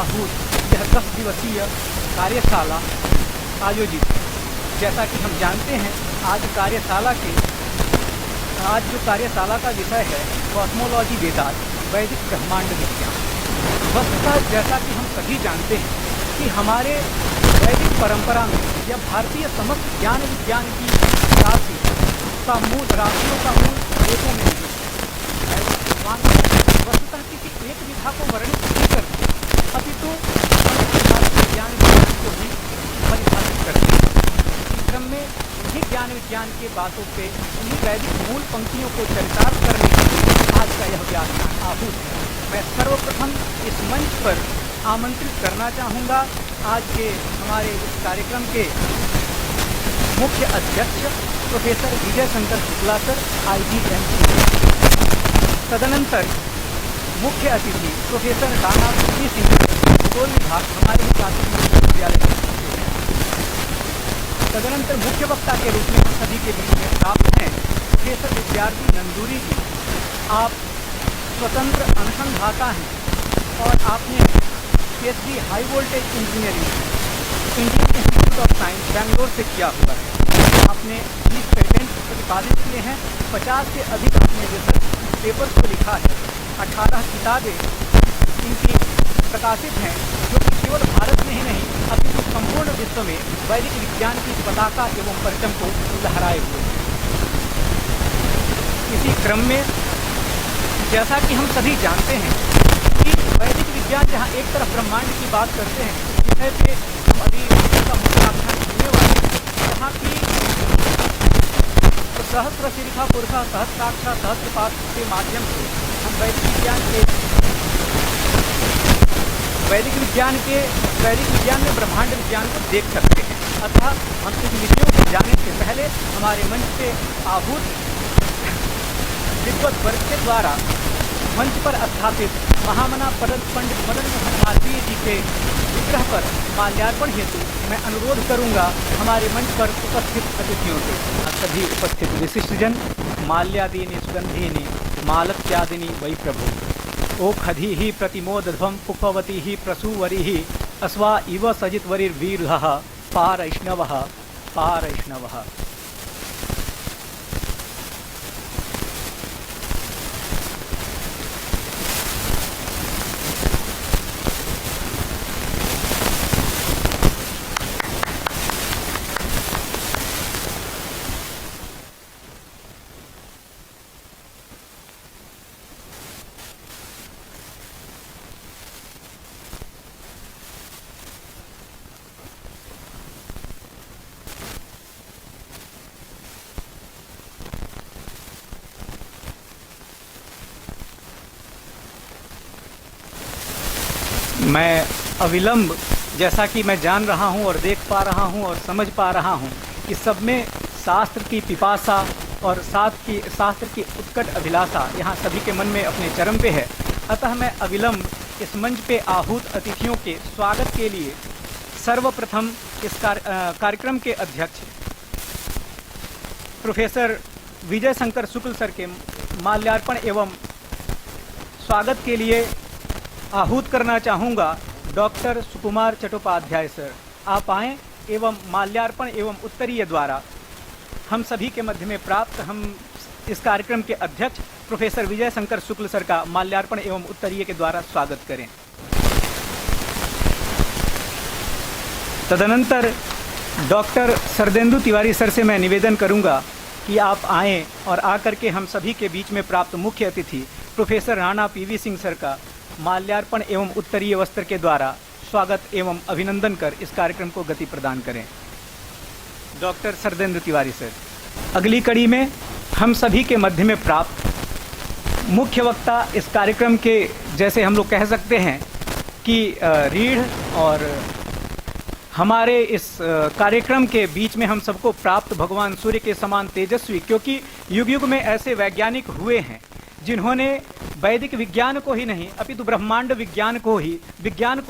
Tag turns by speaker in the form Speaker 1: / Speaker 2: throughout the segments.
Speaker 1: आहूत यह 10 दिवसीय कार्यशाला आयोजित है। जैसा कि हम जानते हैं, आज जो कार्यशाला का विषय है कॉस्मोलॉजी वेदांत, वैदिक ब्रह्मांड विज्ञान। वस्तुतः जैसा कि हम सभी जानते हैं कि हमारे वैदिक परंपरा में या भारतीय समस्त ज्ञान विज्ञान की राशि का मूल, राशियों का मूल वेदों में है। वस्तुतः किसी एक विधा को वर्णित नहीं करते, अपितु भारतीय ज्ञान विज्ञान को भी परिभाषित करते हैं। इस क्रम में इन्हीं ज्ञान विज्ञान के बातों पे, इन्हीं वैदिक मूल पंक्तियों को चरितार्थ करने के लिए आज का यह व्याख्यान आहूत है। मैं सर्वप्रथम इस मंच पर आमंत्रित करना चाहूँगा आज के हमारे इस कार्यक्रम के मुख्य अध्यक्ष professor Vijay Shankar Shukla sir, IGMC। तदनंतर मुख्य अतिथि प्रोफेसर राणा पीवी सिंह, भूगोल विभाग, हमारे ही प्राथमिक विश्वविद्यालय। तदनंतर मुख्य वक्ता के रूप में हम सभी के बीच में प्राप्त हैं प्रोफेसर विद्यार्थी नंदूरी जी। आप स्वतंत्र अनुसंधाता हैं और आपने PhD high voltage engineering Indian institute of science Bangalore से किया हुआ है। आपने 20 पेटेंट प्रतिपादित किए हैं, 50 से अधिक आपने रिसर्च पेपर्स को लिखा है, 18 किताबें इनकी प्रकाशित हैं, जो कि केवल भारत में ही नहीं अपितु संपूर्ण विश्व में वैदिक विज्ञान की पताका एवं परचम को लहराए हुए हैं। इसी क्रम में जैसा कि हम सभी जानते हैं कि वैदिक विज्ञान जहाँ एक तरफ ब्रह्मांड की बात करते हैं, विषय पे हम अभी इसका मुख्य व्याख्यान सुनने वाले हैं, जहाँ की सहस्र शिखा पुरुषा सहस्राक्षा सहस्रपाद के माध्यम से हम वैदिक विज्ञान में ब्रह्मांड विज्ञान को देख सकते हैं। अतः हम इन विषयों को जानने से पहले हमारे मंच से आहूत विद्वत वर्ग के द्वारा मंच पर स्थापित महामना पंडित मदन मोहन मालवीय जी के विग्रह पर माल्यार्पण हेतु मैं अनुरोध करूंगा हमारे मंच पर उपस्थित अतिथियों से। सभी उपस्थित विशिष्टजन, माल्यादीनि सुगंधीनि मालत्यादिनी वै प्रभु, ओखधि ही प्रतिमोदध्वम पुष्पवती ही प्रसूवरी ही अस्वा इव सजितवरिर्वीरः पारैष्णवः पारैष्णवः। मैं अविलंब, जैसा कि मैं जान रहा हूं और देख पा रहा हूं और समझ पा रहा हूं कि सब में शास्त्र की पिपासा और शास्त्र की उत्कट अभिलाषा यहाँ सभी के मन में अपने चरम पे है। अतः मैं अविलंब इस मंच पे आहूत अतिथियों के स्वागत के लिए सर्वप्रथम इस कार्यक्रम के अध्यक्ष प्रोफेसर विजय शंकर शुक्ल सर के माल्यार्पण एवं स्वागत के लिए आहूत करना चाहूँगा डॉक्टर सुकुमार चट्टोपाध्याय सर। आप आएँ एवं माल्यार्पण एवं उत्तरीय द्वारा हम सभी के मध्य में प्राप्त हम इस कार्यक्रम के अध्यक्ष प्रोफेसर विजय शंकर शुक्ल सर का माल्यार्पण एवं उत्तरीय के द्वारा स्वागत करें। तदनंतर डॉक्टर सरदेंदु तिवारी सर से मैं निवेदन करूंगा कि आप आएँ और आकर के हम सभी के बीच में प्राप्त मुख्य अतिथि professor Rana PV Singh sir का माल्यार्पण एवं उत्तरीय वस्त्र के द्वारा स्वागत एवं अभिनंदन कर इस कार्यक्रम को गति प्रदान करें। Doctor Sardendu Tiwari sir. अगली कड़ी में हम सभी के मध्य में प्राप्त मुख्य वक्ता इस कार्यक्रम के, जैसे हम लोग कह सकते हैं कि रीढ़, और हमारे इस कार्यक्रम के बीच में हम सबको प्राप्त भगवान सूर्य के समान तेजस्वी, क्योंकि युग युग में ऐसे वैज्ञानिक हुए हैं जिन्होंने वैदिक विज्ञान को ही नहीं अपितु ब्रह्मांड विज्ञान को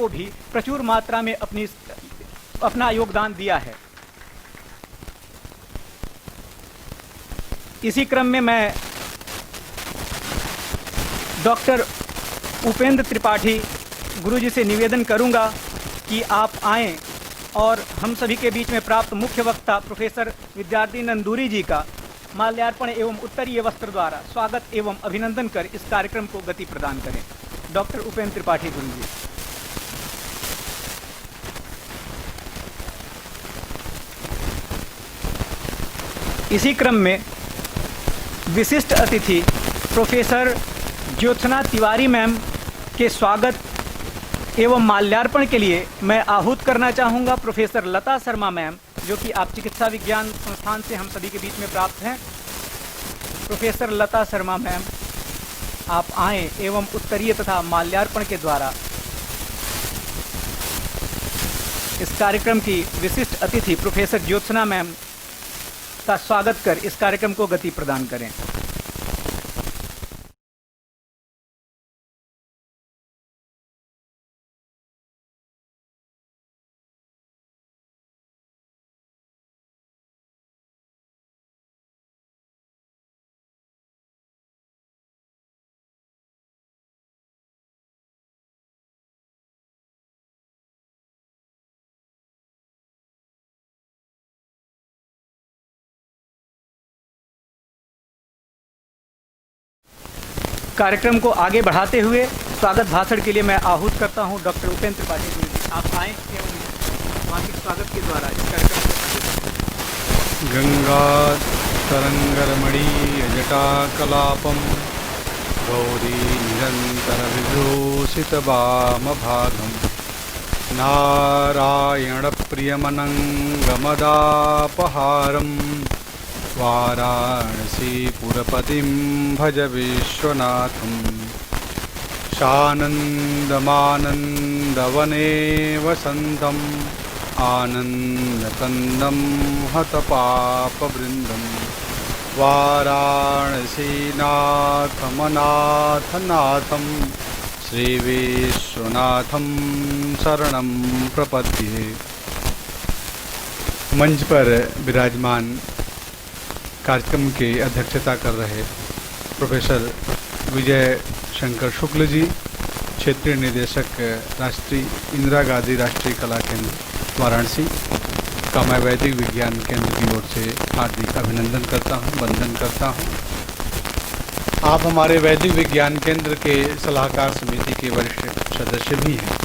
Speaker 1: भी प्रचुर मात्रा में अपना योगदान दिया है। इसी क्रम में मैं डॉक्टर उपेंद्र त्रिपाठी गुरुजी से निवेदन करूंगा कि आप आएं और हम सभी के बीच में प्राप्त मुख्य वक्ता प्रोफेसर विद्यार्थी नंदूरी जी का माल्यार्पण एवं उत्तरीय वस्त्र द्वारा स्वागत एवं अभिनंदन कर इस कार्यक्रम को गति प्रदान करें। डॉक्टर उपेंद्र त्रिपाठी गुरुजी। इसी क्रम में विशिष्ट अतिथि प्रोफेसर ज्योत्सना तिवारी मैम के स्वागत एवं माल्यार्पण के लिए मैं आहूत करना चाहूँगा प्रोफेसर लता शर्मा मैम, जो कि आप चिकित्सा विज्ञान संस्थान से हम सभी के बीच में प्राप्त हैं। प्रोफेसर लता शर्मा मैम, आप आएँ एवं उत्तरीय तथा माल्यार्पण के द्वारा इस कार्यक्रम की विशिष्ट अतिथि प्रोफेसर ज्योत्सना मैम का स्वागत कर इस कार्यक्रम को गति प्रदान करें। कार्यक्रम को आगे बढ़ाते हुए स्वागत भाषण के लिए मैं आहूत करता हूं डॉक्टर उपेंद्र त्रिपाठी जी। आप आए एवं मानसिक स्वागत के द्वारा इस कार्यक्रम को
Speaker 2: गंगा तरंगरमणि जटा कलापम गौरी निरंतर विभूषित वाम भागम नारायण प्रियमनंगमदापहारम वाराणसी पुरपतिं भज विश्वनाथं शानन्दमानन्दवने वसन्तम् आनन्दकन्दं हतपापवृन्दं वाराणसीनाथमनाथनाथं श्रीविश्वनाथं शरणं प्रपद्ये। मंच पर विराजमान कार्यक्रम की अध्यक्षता कर रहे प्रोफेसर विजय शंकर शुक्ल जी, क्षेत्रीय निदेशक राष्ट्रीय इंदिरा गांधी राष्ट्रीय कला केंद्र वाराणसी का मैं वैदिक विज्ञान केंद्र की ओर से हार्दिक अभिनंदन करता हूं, वंदन करता हूं। आप हमारे वैदिक विज्ञान केंद्र के सलाहकार समिति के वरिष्ठ सदस्य भी हैं।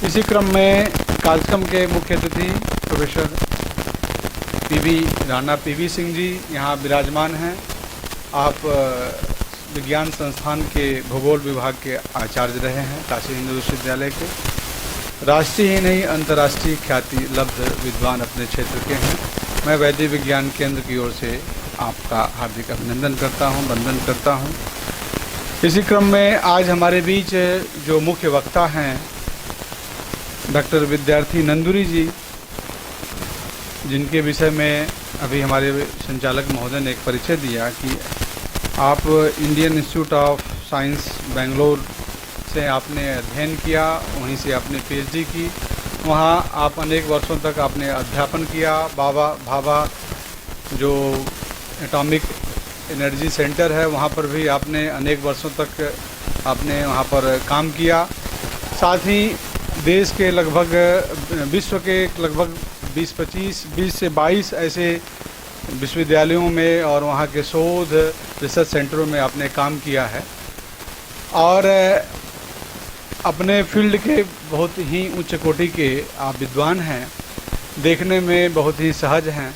Speaker 2: इसी क्रम में कार्यक्रम के मुख्य अतिथि प्रोफेसर राणा पीवी सिंह जी यहाँ विराजमान हैं। आप विज्ञान संस्थान के भूगोल विभाग के आचार्य रहे हैं, काशी हिंदू विश्वविद्यालय के। राष्ट्रीय ही नहीं अंतर्राष्ट्रीय ख्याति लब्ध विद्वान अपने क्षेत्र के हैं। मैं वैदिक विज्ञान केंद्र की ओर से आपका हार्दिक अभिनंदन करता हूँ, वंदन करता हूँ। इसी क्रम में आज हमारे बीच जो मुख्य वक्ता हैं डॉक्टर विद्यार्थी नंदूरी जी, जिनके विषय में अभी हमारे संचालक महोदय ने एक परिचय दिया कि आप Indian institute of science Bangalore से आपने अध्ययन किया, वहीं से आपने पीएचडी की। वहाँ आप अनेक वर्षों तक आपने अध्यापन किया। भाभा जो एटॉमिक एनर्जी सेंटर है वहाँ पर भी आपने अनेक वर्षों तक आपने वहाँ पर काम किया। साथ ही देश के लगभग विश्व के लगभग 20 से 22 ऐसे विश्वविद्यालयों में और वहाँ के शोध रिसर्च सेंटरों में आपने काम किया है और अपने फील्ड के बहुत ही उच्च कोटि के आप विद्वान हैं। देखने में बहुत ही सहज हैं।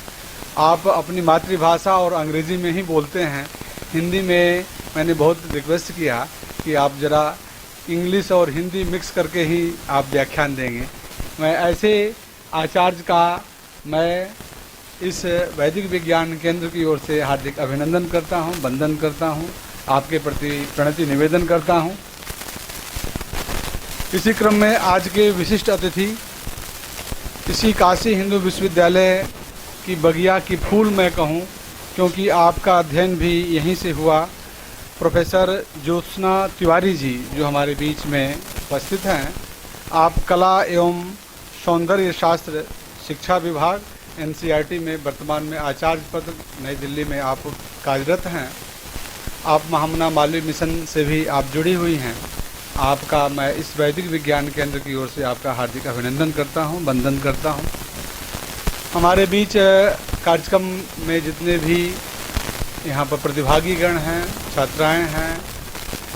Speaker 2: आप अपनी मातृभाषा और अंग्रेज़ी में ही बोलते हैं। हिंदी में मैंने बहुत रिक्वेस्ट किया कि आप ज़रा इंग्लिश और हिंदी मिक्स करके ही आप व्याख्यान देंगे। मैं ऐसे आचार्य का मैं इस वैदिक विज्ञान केंद्र की ओर से हार्दिक अभिनंदन करता हूं, वंदन करता हूं, आपके प्रति प्रणति निवेदन करता हूं। इसी क्रम में आज के विशिष्ट अतिथि इसी काशी हिंदू विश्वविद्यालय की बगिया की फूल मैं कहूं, क्योंकि आपका अध्ययन भी यहीं से हुआ, प्रोफेसर ज्योत्सना तिवारी जी जो हमारे बीच में उपस्थित हैं। आप कला एवं सौंदर्य शास्त्र शिक्षा विभाग एनसीईआरटी में वर्तमान में आचार्य पद नई दिल्ली में आप कार्यरत हैं। आप महामना मालवीय मिशन से भी आप जुड़ी हुई हैं। आपका मैं इस वैदिक विज्ञान केंद्र की ओर से आपका हार्दिक अभिनंदन करता हूं, वंदन करता हूं। हमारे बीच कार्यक्रम में जितने भी यहाँ पर प्रतिभागीगण हैं, छात्राएं हैं,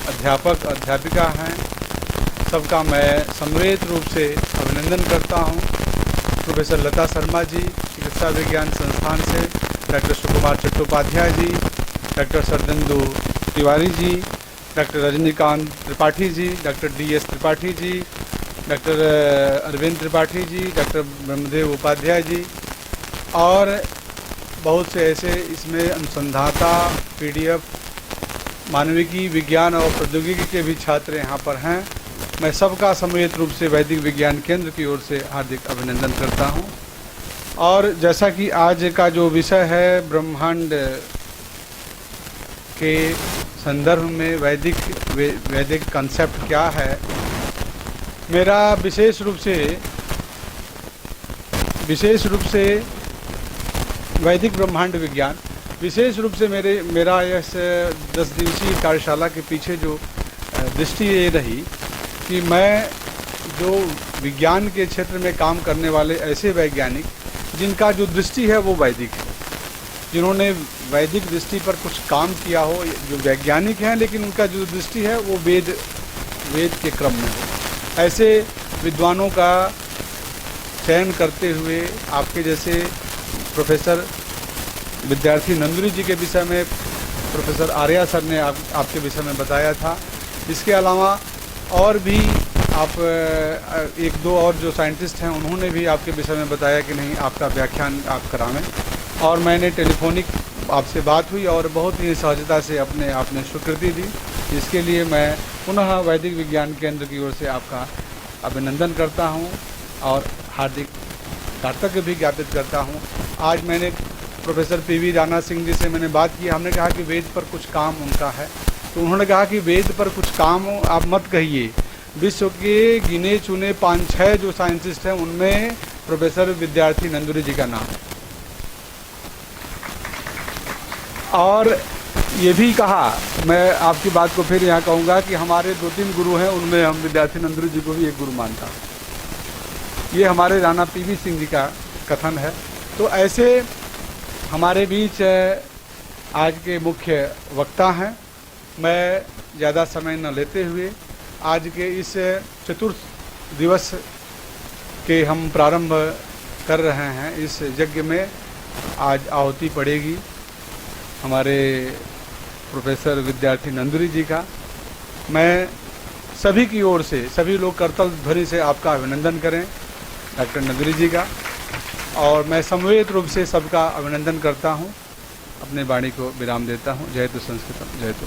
Speaker 2: अध्यापक अध्यापिका हैं, सबका मैं सम्मिलित रूप से अभिनंदन करता हूं। प्रोफेसर लता शर्मा जी चिकित्सा विज्ञान संस्थान से, डॉक्टर सुकुमार चट्टोपाध्याय जी, doctor Sardendu Tiwari ji, doctor Rajinikanth Tripathi ji, doctor DS Tripathi ji, doctor Arvind Tripathi ji, doctor Brahmadev Upadhyay ji और बहुत से ऐसे इसमें अनुसंधाता, PDF, मानविकी, विज्ञान और प्रौद्योगिकी के भी छात्र यहाँ पर हैं। मैं सबका सम्मिलित रूप से वैदिक विज्ञान केंद्र की ओर से हार्दिक अभिनंदन करता हूँ। और जैसा कि आज का जो विषय है ब्रह्मांड के संदर्भ में वैदिक कंसेप्ट क्या है, मेरा विशेष रूप से वैदिक ब्रह्मांड विज्ञान, विशेष रूप से मेरा इस 10 दिवसीय कार्यशाला के पीछे जो दृष्टि ये रही कि मैं जो विज्ञान के क्षेत्र में काम करने वाले ऐसे वैज्ञानिक जिनका जो दृष्टि है वो वैदिक है, जिन्होंने वैदिक दृष्टि पर कुछ काम किया हो, जो वैज्ञानिक हैं लेकिन उनका जो दृष्टि है वो वेद के क्रम में हो, ऐसे विद्वानों का चयन करते हुए आपके जैसे प्रोफेसर विद्यार्थी नंदुरी जी के विषय में प्रोफेसर आर्या सर ने आपके विषय में बताया था। इसके अलावा और भी आप एक दो और जो साइंटिस्ट हैं उन्होंने भी आपके विषय में बताया कि नहीं आपका व्याख्यान आप करावें, और मैंने टेलीफोनिक आपसे बात हुई और बहुत ही सहजता से आपने स्वीकृति दी। इसके लिए मैं पुनः वैदिक विज्ञान केंद्र की ओर से आपका अभिनंदन करता हूं और हार्दिक कृतज्ञता भी ज्ञापित करता हूं। आज मैंने प्रोफेसर PV राणा सिंह जी से मैंने बात की, हमने कहा कि वेद पर कुछ काम उनका है, तो उन्होंने कहा कि वेद पर कुछ काम आप मत कहिए, विश्व के गिने चुने 5-6 जो साइंटिस्ट हैं उनमें प्रोफेसर विद्यार्थी नंदुरी जी का नाम है। और ये भी कहा, मैं आपकी बात को फिर यहाँ कहूँगा कि हमारे 2-3 गुरु हैं, उनमें हम विद्यार्थी नंदुरी जी को भी एक गुरु मानता हूँ। ये हमारे राणा PV सिंह जी का कथन है। तो ऐसे हमारे बीच आज के मुख्य वक्ता हैं। मैं ज़्यादा समय न लेते हुए आज के इस चतुर्थ दिवस के हम प्रारंभ कर रहे हैं। इस यज्ञ में आज आहुति पड़ेगी हमारे प्रोफेसर विद्यार्थी नंदुरी जी का। मैं सभी की ओर से सभी लोग करतल ध्वनि से आपका अभिनंदन करें डॉक्टर नंदुरी जी का, और मैं सम्मिलित रूप से सबका अभिनंदन करता हूं। अपने वाणी को विराम देता हूं। जय तो संस्कृतम, जय तो।